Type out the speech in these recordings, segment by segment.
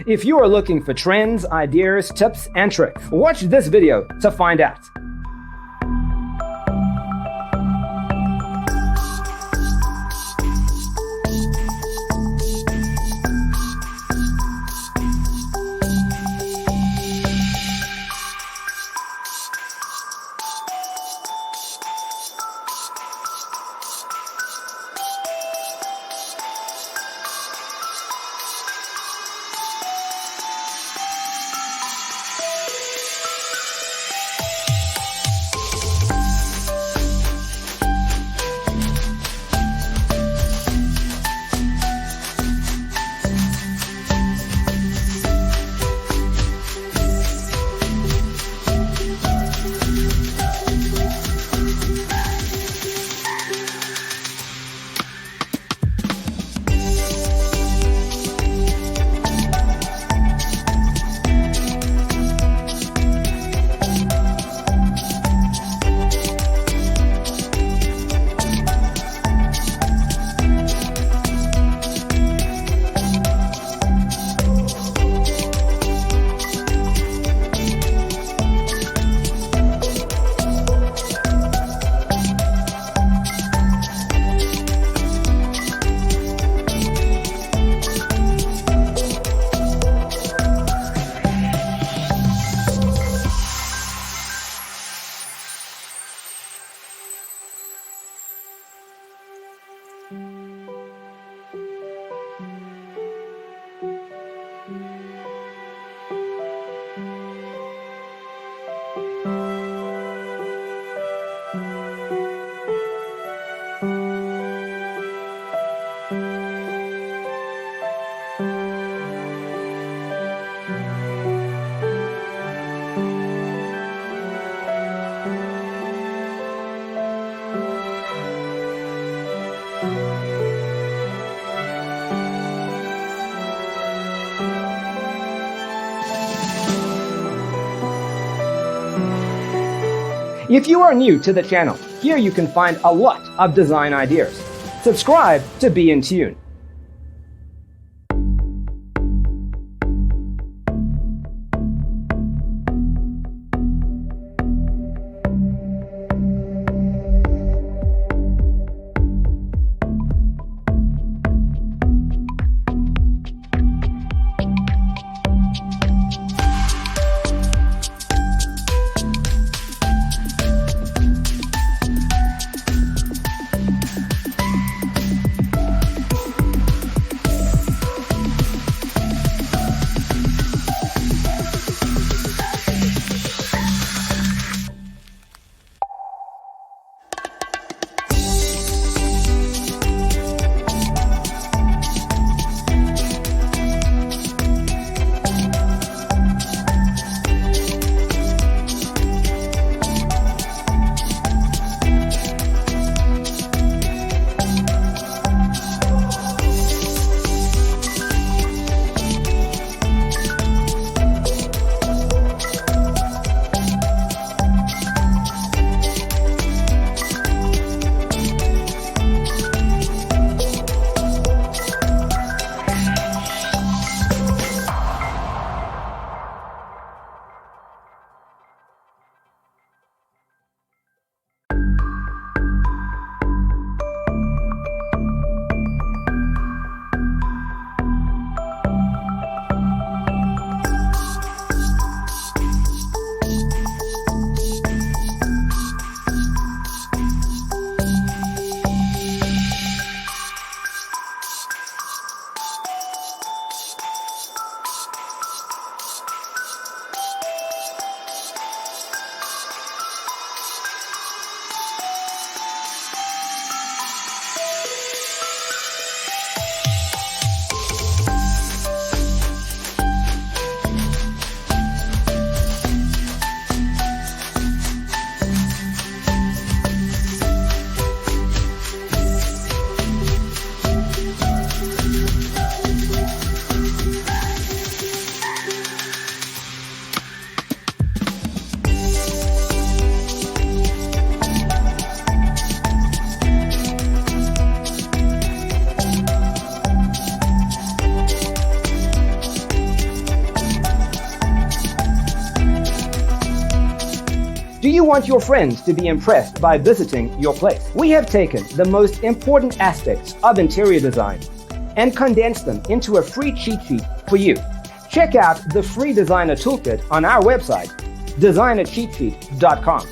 If you are looking for trends, ideas, tips, and tricks, watch this video to find out. If you are new to the channel, here you can find a lot of design ideas. Subscribe to be in tune. Do you want your friends to be impressed by visiting your place? We have taken the most important aspects of interior design and condensed them into a free cheat sheet for you. Check out the free designer toolkit on our website, designercheatsheet.com.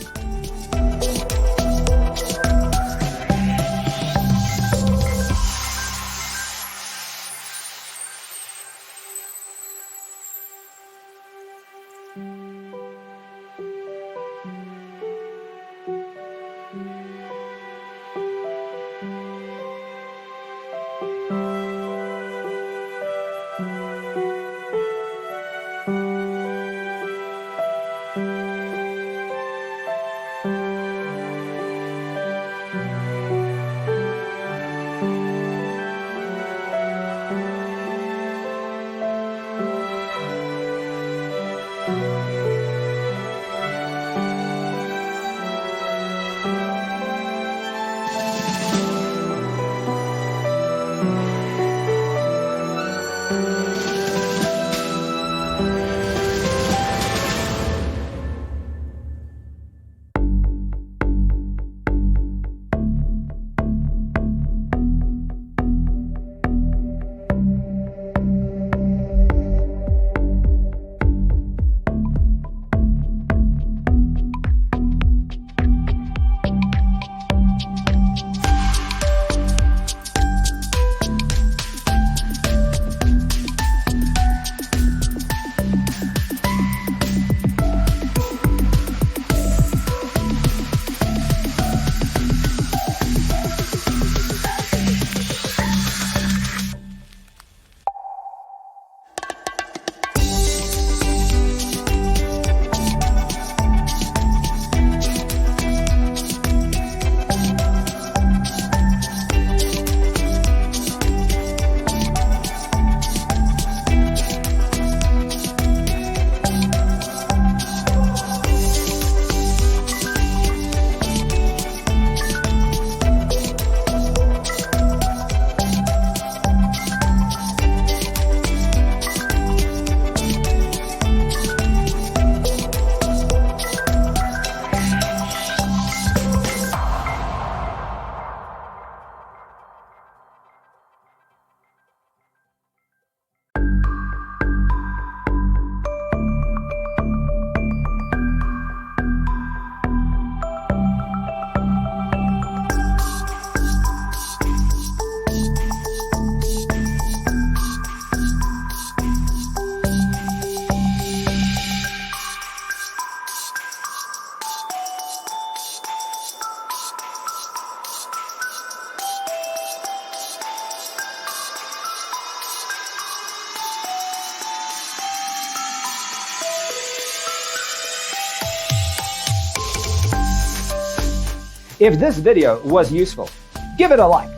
If this video was useful, give it a like.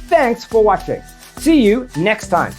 Thanks for watching. See you next time.